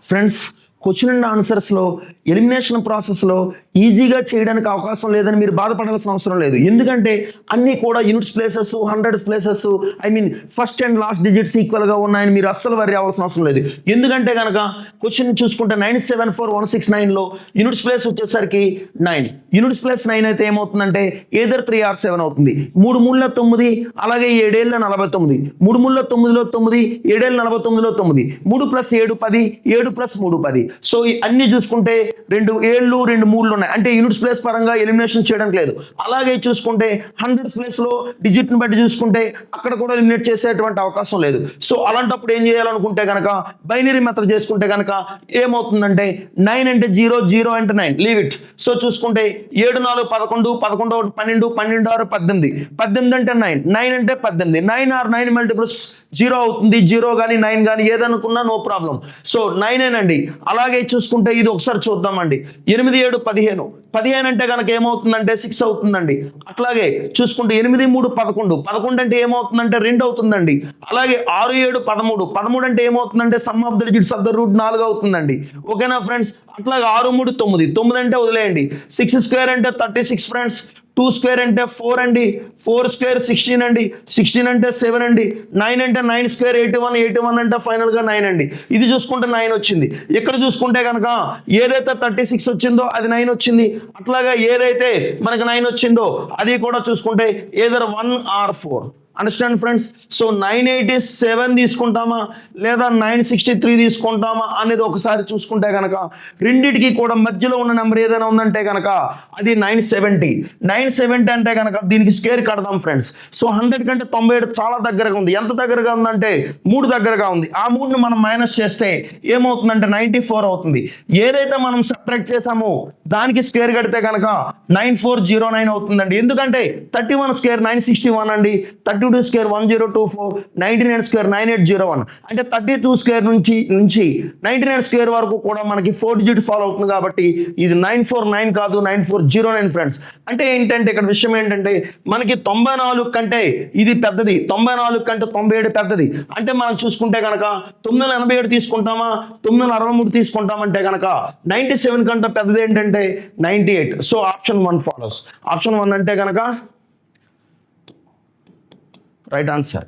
Friends, question and ఆన్సర్స్లో elimination ప్రాసెస్లో ఈజీగా చేయడానికి అవకాశం లేదని మీరు బాధపడాల్సిన అవసరం లేదు. ఎందుకంటే అన్నీ కూడా units places, hundreds places, first and last digits ఈక్వల్గా ఉన్నాయని మీరు అస్సలు వరి అవ్వాల్సిన అవసరం లేదు. ఎందుకంటే కనుక క్వశ్చన్ చూసుకుంటే 974169లో యూనిట్స్ ప్లేస్ వచ్చేసరికి 9. యూనిట్స్ ప్లేస్ 9 అయితే ఏమవుతుందంటే ఏదర్ 3 or 7 అవుతుంది. 3 3 9, అలాగే 7 7 49, 3 3 9లో 9, 7 7 49లో 9, 3 + 7 10, 7 + 3 10. సో అన్ని చూసుకుంటే 2 7 2 3 ఉన్నాయి, అంటే యూనిట్స్ ప్లేస్ పరంగా ఎలిమినేషన్ చేయడానికి లేదు. అలాగే చూసుకుంటే హండ్రెడ్స్ ప్లేస్లో డిజిట్ని బట్టి చూసుకుంటే అక్కడ కూడా ఎలిమినేట్ చేసేటువంటి అవకాశం లేదు. సో అలాంటప్పుడు ఏం చేయాలనుకుంటే కనుక బైనరీ మెథడ్ చేసుకుంటే కనుక ఏమవుతుందంటే 9 అంటే 0, 0 అంటే 9, లీవ్ ఇట్. సో చూసుకుంటే 7 4 11, 11 12, 12 6 18, 18 అంటే 9, 9 అంటే 18, 9 or 9 మల్టిపుల్స్ 0 అవుతుంది. 0 కానీ 9 కానీ ఏదనుకున్నా నో ప్రాబ్లం. సో 9 ఏనండి. అలాగే చూసుకుంటే ఇది ఒకసారి చూద్దామండి. 8 7 15, 15 అంటే కనుక ఏమవుతుందంటే 6 అవుతుందండి. అట్లాగే చూసుకుంటే 8 3 11, 11 అంటే ఏమవుతుందంటే 2 అవుతుందండి. అలాగే 6 7 13, 13 అంటే ఏమవుతుందంటే some of the digits of the route 4 అవుతుందండి. ఓకేనా ఫ్రెండ్స్? అట్లాగే 6 3 9, 9 అంటే వదిలేయండి. 6 స్క్వేర్ అంటే 36 ఫ్రెండ్స్. 2 స్క్వేర్ అంటే 4 అండి. 4 స్క్వేర్ 16 అండి. 16 అంటే 7 అండి. 9 అంటే 9 స్క్వేర్ 81, 81 అంటే ఫైనల్గా 9 అండి. ఇది చూసుకుంటే 9 వచ్చింది. ఇక్కడ చూసుకుంటే కనుక ఏదైతే 36 వచ్చిందో అది 9 వచ్చింది. అట్లాగా ఏదైతే మనకి 9 వచ్చిందో అది కూడా చూసుకుంటే either 1 or 4. Understand friends? So 987 తీసుకుంటామా లేదా 963 తీసుకుంటామా అనేది ఒకసారి చూసుకుంటే కనుక రెండిటికి కూడా మధ్యలో ఉన్న నెంబర్ ఏదైనా ఉందంటే కనుక అది 970. 970 అంటే కనుక దీనికి స్క్వేర్ కడదాం ఫ్రెండ్స్. సో 100 కంటే 97 చాలా దగ్గరగా ఉంది. ఎంత దగ్గరగా ఉందంటే 3 దగ్గరగా ఉంది. ఆ 3ని మనం మైనస్ చేస్తే ఏమవుతుందంటే 94 అవుతుంది. ఏదైతే మనం సబ్ట్రాక్ట్ చేసామో దానికి స్క్వేర్ కడితే కనుక 9409 అవుతుందండి. ఎందుకంటే 31 స్క్వేర్ 961 అండి. 32 స్క్వేర్ 1024, 99 స్క్వేర్ 9801, అంటే 32 స్క్వేర్ నుంచి 99 స్క్వేర్ వరకు కూడా మనకి 4 డిజిట్ ఫాలో అవుతుంది. కాబట్టి ఇది 949 కాదు, 9409 ఫ్రెండ్స్. అంటే ఏంటంటే ఇక్కడ విషయం ఏంటంటే మనకి 94 కంటే ఇది పెద్దది, 94 కంటే 97 పెద్దది. అంటే మనం చూసుకుంటే కనుక 987 తీసుకుంటామా 963 తీసుకుంటామంటే కనుక 97 కంటే పెద్దది ఏంటంటే 98. So option 1 follows. ఆప్షన్ 1 అంటే కనుక రైట్ ఆన్సర్.